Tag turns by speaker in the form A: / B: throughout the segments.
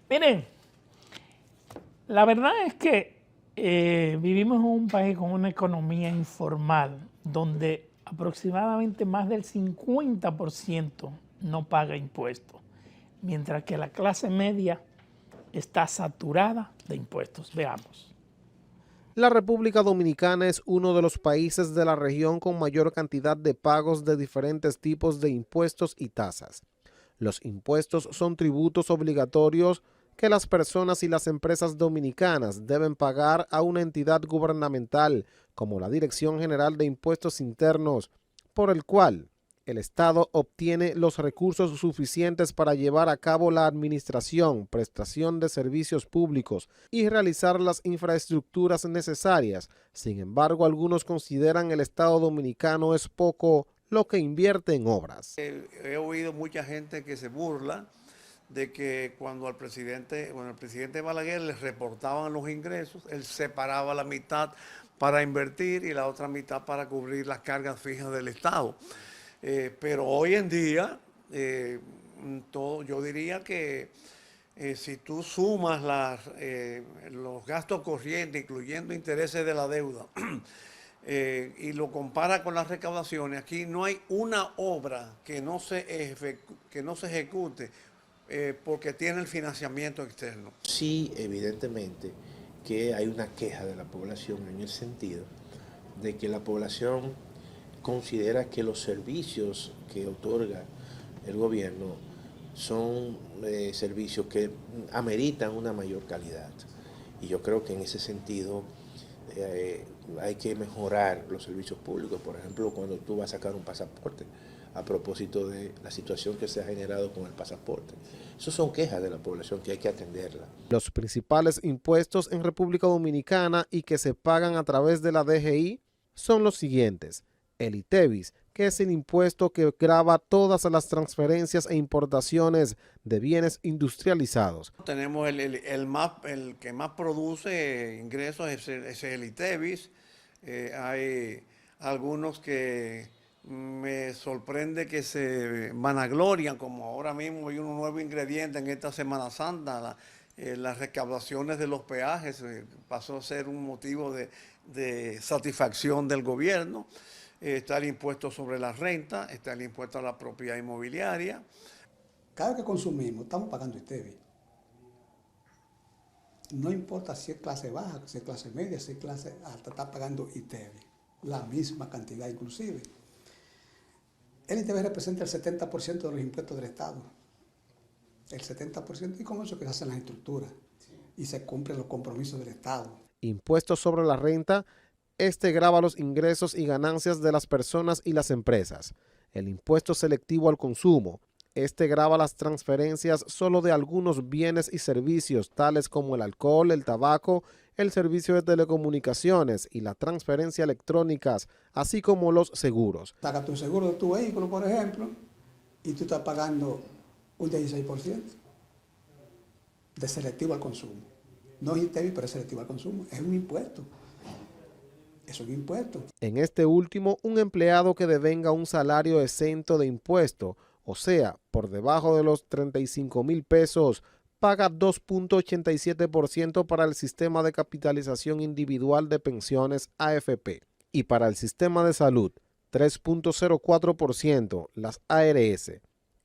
A: Miren, la verdad es que vivimos en un país con una economía informal donde aproximadamente más del 50% no paga impuestos, mientras que la clase media está saturada de impuestos. Veamos.
B: La República Dominicana es uno de los países de la región con mayor cantidad de pagos de diferentes tipos de impuestos y tasas. Los impuestos son tributos obligatorios que las personas y las empresas dominicanas deben pagar a una entidad gubernamental como la Dirección General de Impuestos Internos, por el cual el Estado obtiene los recursos suficientes para llevar a cabo la administración, prestación de servicios públicos y realizar las infraestructuras necesarias. Sin embargo, algunos consideran el Estado dominicano es poco lo que invierte en obras.
C: He oído mucha gente que se burla de que cuando el presidente Balaguer les reportaban los ingresos, él separaba la mitad para invertir y la otra mitad para cubrir las cargas fijas del Estado. Pero hoy en día, yo diría que si tú sumas los gastos corrientes, incluyendo intereses de la deuda, y lo compara con las recaudaciones, aquí no hay una obra que no se ejecute porque tiene el financiamiento externo.
D: Sí, evidentemente que hay una queja de la población en el sentido de que la población considera que los servicios que otorga el gobierno son servicios que ameritan una mayor calidad. Y yo creo que en ese sentido hay que mejorar los servicios públicos. Por ejemplo, cuando tú vas a sacar un pasaporte, a propósito de la situación que se ha generado con el pasaporte. Esas son quejas de la población que hay que atenderla.
B: Los principales impuestos en República Dominicana y que se pagan a través de la DGI son los siguientes. El ITEVIS, que es el impuesto que grava todas las transferencias e importaciones de bienes industrializados.
C: Tenemos el que más produce ingresos es el ITEVIS. Hay algunos que me sorprende que se vanaglorian, como ahora mismo hay un nuevo ingrediente en esta Semana Santa, las recaudaciones de los peajes pasó a ser un motivo de satisfacción del gobierno. Está el impuesto sobre la renta, está el impuesto a la propiedad inmobiliaria.
E: Cada vez que consumimos, estamos pagando ITEVIS. No importa si es clase baja, si es clase media, si es clase alta, está pagando ITEVIS. La misma cantidad inclusive. El ITEVIS representa el 70% de los impuestos del Estado. El 70%, y con eso que se hacen las estructuras y se cumplen los compromisos del Estado.
B: Impuestos sobre la renta. Este grava los ingresos y ganancias de las personas y las empresas. El impuesto selectivo al consumo. Este grava las transferencias solo de algunos bienes y servicios, tales como el alcohol, el tabaco, el servicio de telecomunicaciones y la transferencia electrónicas, así como los seguros.
E: Saca tu seguro de tu vehículo, por ejemplo, y tú estás pagando un 16% de selectivo al consumo. No es ITEVIS, pero es selectivo al consumo. Es un impuesto. Es un impuesto.
B: En este último, un empleado que devenga un salario exento de impuesto, o sea, por debajo de los 35,000 pesos, paga 2.87% para el sistema de capitalización individual de pensiones AFP y para el sistema de salud 3.04% las ARS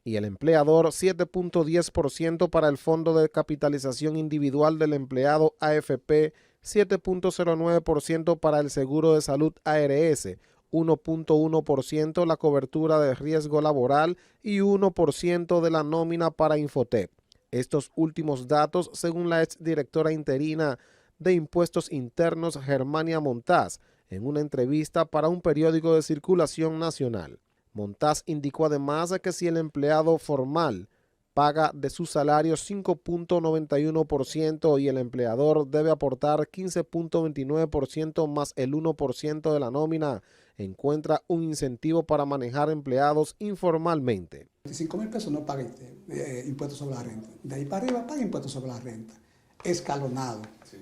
B: y el empleador 7.10% para el fondo de capitalización individual del empleado AFP, 7.09% para el seguro de salud ARS, 1.1% la cobertura de riesgo laboral y 1% de la nómina para Infotep. Estos últimos datos, según la exdirectora interina de Impuestos Internos, Germania Montaz, en una entrevista para un periódico de circulación nacional. Montaz indicó además que si el empleado formal paga de su salario 5.91% y el empleador debe aportar 15.29% más el 1% de la nómina, encuentra un incentivo para manejar empleados informalmente.
E: 25,000 pesos no paga impuestos sobre la renta. De ahí para arriba paga impuestos sobre la renta. Escalonado. Sí.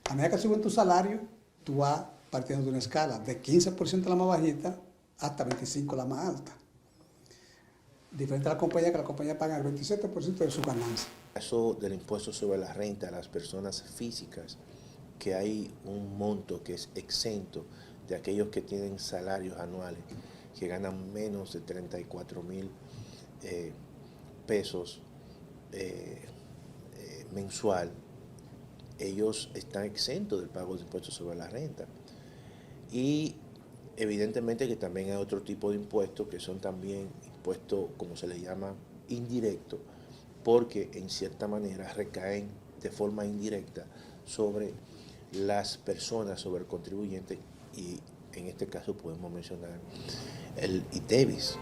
E: A medida que suben tu salario, tú vas partiendo de una escala de 15% la más bajita hasta 25% la más alta. Diferente a la compañía, que la compañía paga el 27% de su ganancia.
D: Caso del impuesto sobre la renta a las personas físicas, que hay un monto que es exento de aquellos que tienen salarios anuales, que ganan menos de 34,000 pesos mensual, ellos están exentos del pago de impuestos sobre la renta. Y evidentemente que también hay otro tipo de impuestos que son también impuestos, como se le llama, indirectos, porque en cierta manera recaen de forma indirecta sobre las personas, sobre el contribuyente, y en este caso podemos mencionar el ITEVIS.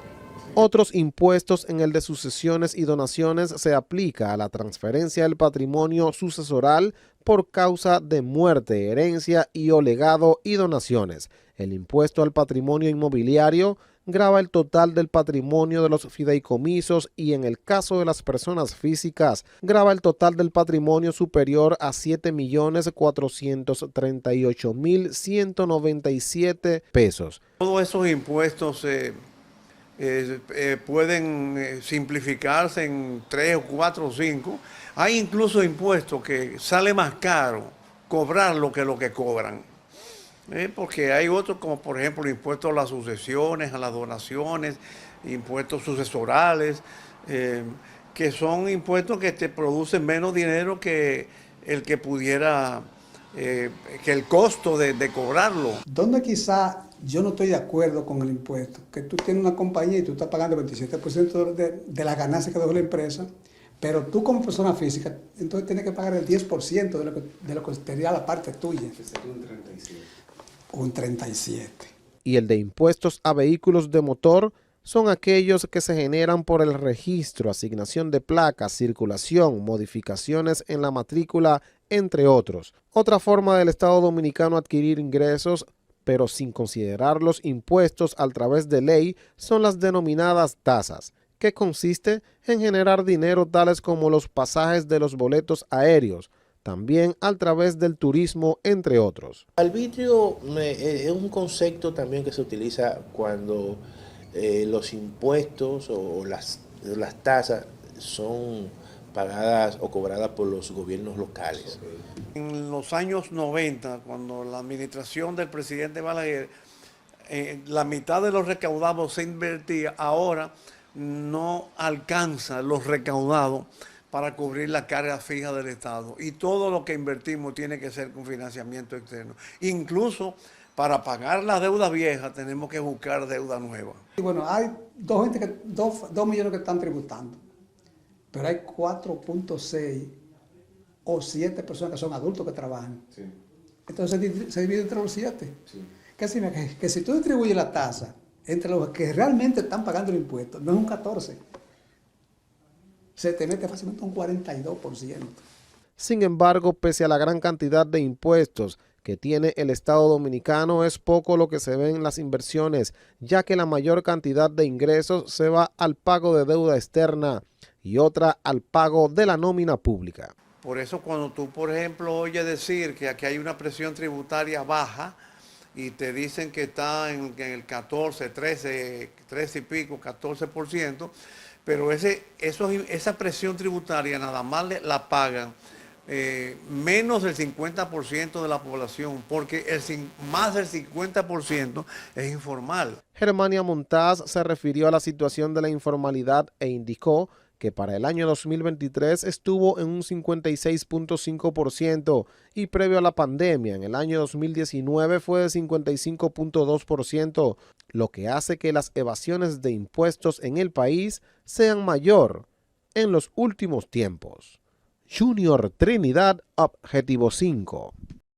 B: Otros impuestos en el de sucesiones y donaciones se aplica a la transferencia del patrimonio sucesoral por causa de muerte, herencia o legado y donaciones. El impuesto al patrimonio inmobiliario grava el total del patrimonio de los fideicomisos y en el caso de las personas físicas grava el total del patrimonio superior a 7.438.197 pesos.
C: Todos esos impuestos pueden simplificarse en 3 o 4 o 5. Hay incluso impuestos que sale más caro cobrarlo que lo que cobran. Porque hay otros como por ejemplo impuestos a las sucesiones, a las donaciones, impuestos sucesorales, que son impuestos que te producen menos dinero que el que pudiera, que el costo de cobrarlo.
E: Donde quizá yo no estoy de acuerdo con el impuesto, que tú tienes una compañía y tú estás pagando el 27% de la ganancia que dejó la empresa, pero tú como persona física, entonces tienes que pagar el 10% de lo que sería la parte tuya. Que sería un 37. Un 37.
B: Y el de impuestos a vehículos de motor son aquellos que se generan por el registro, asignación de placas, circulación, modificaciones en la matrícula, entre otros. Otra forma del Estado Dominicano adquirir ingresos, pero sin considerar los impuestos a través de ley, son las denominadas tasas, que consiste en generar dinero tales como los pasajes de los boletos aéreos, también a través del turismo, entre otros.
D: Arbitrio es un concepto también que se utiliza cuando los impuestos o las tasas son pagadas o cobradas por los gobiernos locales.
C: En los años 90, cuando la administración del presidente Balaguer, la mitad de los recaudados se invertía, ahora no alcanza los recaudados para cubrir la carga fija del Estado. Y todo lo que invertimos tiene que ser con financiamiento externo. Incluso para pagar la deuda vieja tenemos que buscar deuda nueva.
E: Y bueno, hay 2 millones que están tributando, pero hay 4.6 o 7 personas que son adultos que trabajan. Sí. Entonces se divide entre los 7. Sí. ¿Qué significa? Que si tú distribuyes la tasa entre los que realmente están pagando el impuesto, no es un 14%. Se te mete fácilmente un 42%.
B: Sin embargo, pese a la gran cantidad de impuestos que tiene el Estado Dominicano, es poco lo que se ve en las inversiones, ya que la mayor cantidad de ingresos se va al pago de deuda externa y otra al pago de la nómina pública.
C: Por eso cuando tú, por ejemplo, oyes decir que aquí hay una presión tributaria baja y te dicen que está en el 14, 13 y pico, 14%, pero esa presión tributaria nada más la pagan menos del 50% de la población, porque más del 50% es informal.
B: Germania Montaz se refirió a la situación de la informalidad e indicó que para el año 2023 estuvo en un 56.5% y previo a la pandemia en el año 2019 fue de 55.2%, lo que hace que las evasiones de impuestos en el país sean mayor en los últimos tiempos. Junior Trinidad, Objetivo 5.